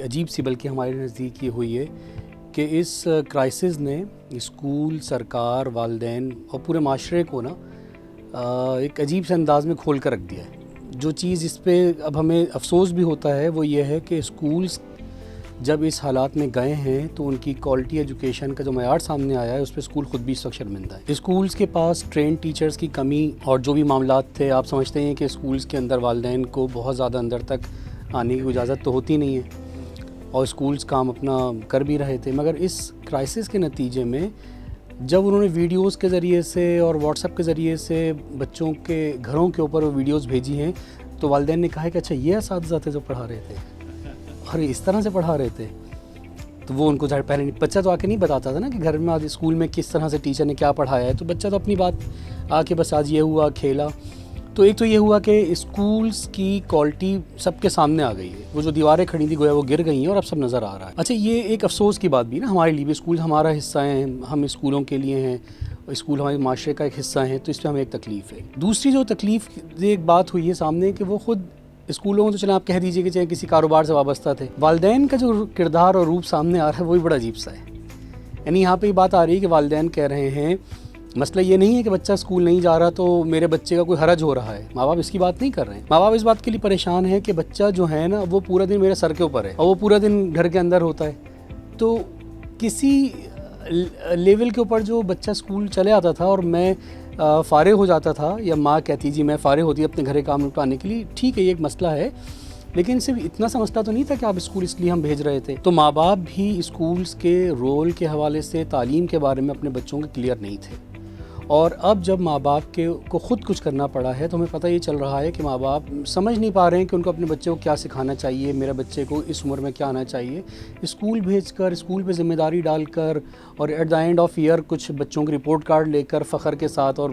عجیب سی بلکہ ہمارے نزدیک یہ ہوئی ہے کہ اس کرائسس نے اسکول، سرکار، والدین اور پورے معاشرے کو نا ایک عجیب سے انداز میں کھول کر رکھ دیا ہے۔ جو چیز اس پہ اب ہمیں افسوس بھی ہوتا ہے وہ یہ ہے کہ اسکولز جب اس حالات میں گئے ہیں تو ان کی کوالٹی ایجوکیشن کا جو معیار سامنے آیا ہے اس پہ اسکول خود بھی اس وقت شرمندہ ہے۔ اسکولز کے پاس ٹرین ٹیچرز کی کمی اور جو بھی معاملات تھے، آپ سمجھتے ہیں کہ اسکولز کے اندر والدین کو بہت زیادہ اندر تک آنے کی اجازت تو ہوتی نہیں ہے اور اسکولز کام اپنا کر بھی رہے تھے، مگر اس کرائسس کے نتیجے میں جب انہوں نے ویڈیوز کے ذریعے سے اور واٹس ایپ کے ذریعے سے بچوں کے گھروں کے اوپر وہ ویڈیوز بھیجی ہیں تو والدین نے کہا کہ اچھا یہ اساتذہ تھے جو پڑھا رہے تھے اور اس طرح سے پڑھا رہے تھے۔ تو وہ ان کو ظاہر پہلے بچہ تو آ کے نہیں بتاتا تھا نا کہ گھر میں آج اسکول میں کس طرح سے ٹیچر نے کیا پڑھایا ہے، تو بچہ تو اپنی بات آ کے بس آج یہ ہوا کھیلا۔ تو ایک تو یہ ہوا کہ اسکولز کی کوالٹی سب کے سامنے آ گئی ہے، وہ جو دیواریں کھڑی تھی گویا وہ گر گئی ہیں اور اب سب نظر آ رہا ہے۔ اچھا یہ ایک افسوس کی بات بھی نا ہمارے لیے بھی، اسکول ہمارا حصہ ہیں، ہم اسکولوں کے لیے ہیں، اسکول ہمارے معاشرے کا ایک حصہ ہیں، تو اس پہ ہمیں ایک تکلیف ہے۔ دوسری جو تکلیف ایک بات ہوئی ہے سامنے کہ وہ خود اسکولوں میں تو چلیں آپ کہہ دیجئے کہ چاہے کسی کاروبار سے وابستہ تھے، والدین کا جو کردار اور روپ سامنے آ رہا ہے وہ بھی بڑا عجیب سا ہے۔ یعنی یہاں پہ یہ بات آ رہی ہے کہ والدین کہہ رہے ہیں مسئلہ یہ نہیں ہے کہ بچہ اسکول نہیں جا رہا تو میرے بچے کا کوئی حرج ہو رہا ہے، ماں باپ اس کی بات نہیں کر رہے ہیں۔ ماں باپ اس بات کے لیے پریشان ہیں کہ بچہ جو ہے نا وہ پورا دن میرے سر کے اوپر ہے اور وہ پورا دن گھر کے اندر ہوتا ہے، تو کسی لیول کے اوپر جو بچہ اسکول چلے آتا تھا اور میں فارغ ہو جاتا تھا یا ماں کہتی جی میں فارغ ہوتی اپنے گھر کے کام نپٹانے کے لیے، ٹھیک ہے یہ ایک مسئلہ ہے، لیکن صرف اتنا سا مسئلہ تو نہیں تھا کہ آپ اسکول اس لیے ہم بھیج رہے تھے۔ تو ماں باپ بھی اسکولز کے رول کے حوالے سے تعلیم کے بارے میں اپنے بچوں کے کلیئر نہیں تھے، اور اب جب ماں باپ کو خود کچھ کرنا پڑا ہے تو ہمیں پتہ یہ چل رہا ہے کہ ماں باپ سمجھ نہیں پا رہے ہیں کہ ان کو اپنے بچے کو کیا سکھانا چاہیے، میرے بچے کو اس عمر میں کیا آنا چاہیے۔ اسکول بھیج کر، اسکول پہ ذمہ داری ڈال کر اور at the end of year کچھ بچوں کے رپورٹ کارڈ لے کر فخر کے ساتھ اور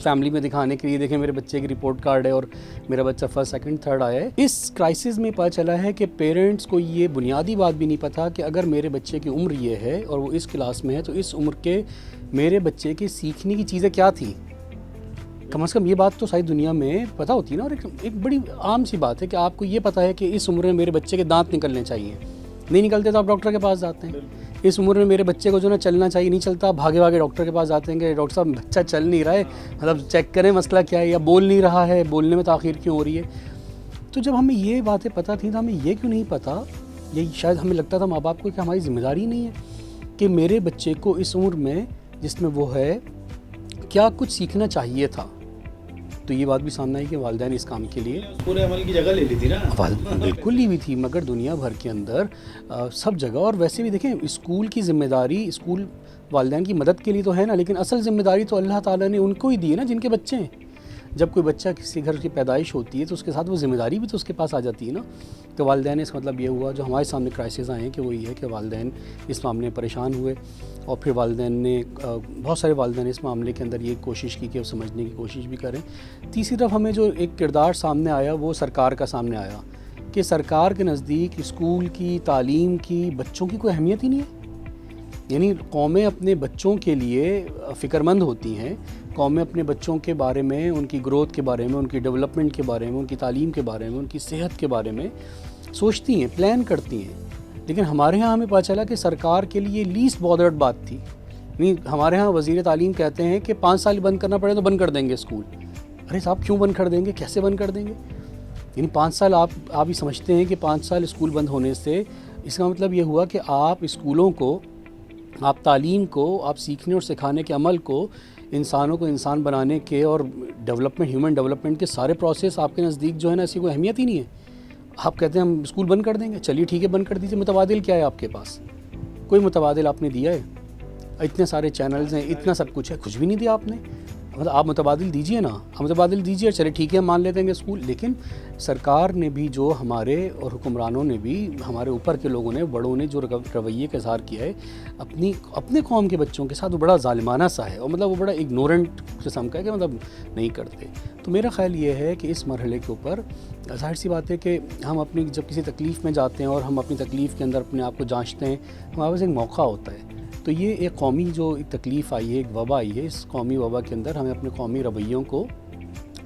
فیملی میں دکھانے کے لیے دیکھیں میرے بچے کی رپورٹ کارڈ ہے اور میرا بچہ فرسٹ سیکنڈ تھرڈ آیا ہے۔ اس کرائسس میں پتہ چلا ہے کہ پیرنٹس کو یہ بنیادی بات بھی نہیں پتہ کہ اگر میرے بچے کی عمر یہ ہے اور وہ اس کلاس میں ہے تو اس عمر کے میرے بچے کی سیکھنے کی چیزیں کیا تھیں۔ کم از کم یہ بات تو ساری دنیا میں پتہ ہوتی ہے نا، اور ایک بڑی عام سی بات ہے کہ آپ کو یہ پتہ ہے کہ اس عمر میں میرے بچے کے دانت نکلنے چاہیے، نہیں نکلتے تو آپ ڈاکٹر کے پاس جاتے ہیں۔ اس عمر میں میرے بچے کو جو نا چلنا چاہیے نہیں چلتا، بھاگے بھاگے ڈاکٹر کے پاس جاتے ہیں کہ ڈاکٹر صاحب بچہ چل نہیں رہا ہے، مطلب چیک کریں مسئلہ کیا ہے، یا بول نہیں رہا ہے، بولنے میں تاخیر کیوں ہو رہی ہے۔ تو جب ہمیں یہ باتیں پتہ تھیں تو ہمیں یہ کیوں نہیں پتہ، یہ شاید ہمیں لگتا تھا ماں باپ کو کہ ہماری ذمہ داری نہیں ہے کہ میرے بچے کو اس عمر میں جس میں وہ ہے کیا کچھ سیکھنا چاہیے تھا۔ تو یہ بات بھی سامنے آئی کہ والدین اس کام کے لیے پورے عمل کی جگہ لے لی تھی نا، بالکل لی ہوئی تھی، مگر دنیا بھر کے اندر سب جگہ، اور ویسے بھی دیکھیں اسکول کی ذمہ داری اسکول والدین کی مدد کے لیے تو ہے نا، لیکن اصل ذمہ داری تو اللہ تعالیٰ نے ان کو ہی دی ہے نا جن کے بچے ہیں۔ جب کوئی بچہ کسی گھر کی پیدائش ہوتی ہے تو اس کے ساتھ وہ ذمہ داری بھی تو اس کے پاس آ جاتی ہے نا۔ تو والدین اس مطلب یہ ہوا جو ہمارے سامنے کرائسس آئے ہیں کہ وہ یہ ہے کہ والدین اس معاملے میں پریشان ہوئے، اور پھر والدین نے بہت سارے والدین اس معاملے کے اندر یہ کوشش کی کہ وہ سمجھنے کی کوشش بھی کریں۔ تیسری طرف ہمیں جو ایک کردار سامنے آیا وہ سرکار کا سامنے آیا کہ سرکار کے نزدیک اسکول کی تعلیم کی بچوں کی کوئی اہمیت ہی نہیں ہے۔ یعنی قومیں اپنے بچوں کے لیے فکر مند ہوتی ہیں، قومیں اپنے بچوں کے بارے میں، ان کی گروتھ کے بارے میں، ان کی ڈیولپمنٹ کے بارے میں، ان کی تعلیم کے بارے میں، ان کی صحت کے بارے میں سوچتی ہیں، پلان کرتی ہیں، لیکن ہمارے ہاں ہمیں پتہ چلا کہ سرکار کے لیے لیسٹ بادرڈ بات تھی۔ یعنی ہمارے ہاں وزیر تعلیم کہتے ہیں کہ 5 سال بند کرنا پڑے تو بند کر دیں گے اسکول۔ ارے صاحب کیوں بند کر دیں گے، کیسے بند کر دیں گے؟ یعنی 5 سال آپ ہی سمجھتے ہیں کہ 5 سال اسکول بند ہونے سے اس کا مطلب یہ ہوا کہ آپ اسکولوں کو، آپ تعلیم کو، آپ سیکھنے اور سکھانے کے عمل کو، انسانوں کو انسان بنانے کے اور ڈیولپمنٹ، ہیومن ڈیولپمنٹ کے سارے پروسیس آپ کے نزدیک جو ہے نا ایسی کوئی اہمیت ہی نہیں ہے۔ آپ کہتے ہیں ہم اسکول بند کر دیں گے، چلیے ٹھیک ہے بند کر دیجیے، متبادل کیا ہے آپ کے پاس؟ کوئی متبادل آپ نے دیا ہے؟ اتنے سارے چینلز ہیں، اتنا سب کچھ ہے، کچھ بھی نہیں دیا آپ نے۔ مطلب آپ متبادل دیجیے نا، ہم متبادل دیجیے، چلے ٹھیک ہے مان لیتے ہیں اسکول، لیکن سرکار نے بھی جو ہمارے اور حکمرانوں نے بھی، ہمارے اوپر کے لوگوں نے، بڑوں نے جو رویے کا اظہار کیا ہے اپنے قوم کے بچوں کے ساتھ، وہ بڑا ظالمانہ سا ہے، اور مطلب وہ بڑا اگنورنٹ قسم کا ہے کہ مطلب نہیں کرتے۔ تو میرا خیال یہ ہے کہ اس مرحلے کے اوپر ظاہر سی بات ہے کہ ہم اپنی جب کسی تکلیف میں جاتے ہیں اور ہم اپنی تکلیف کے اندر اپنے آپ کو جانچتے ہیں، ہمارے پاس ایک موقع ہوتا ہے۔ تو یہ ایک قومی جو ایک تکلیف آئی ہے، ایک وبا آئی ہے، اس قومی وبا کے اندر ہمیں اپنے قومی رویوں کو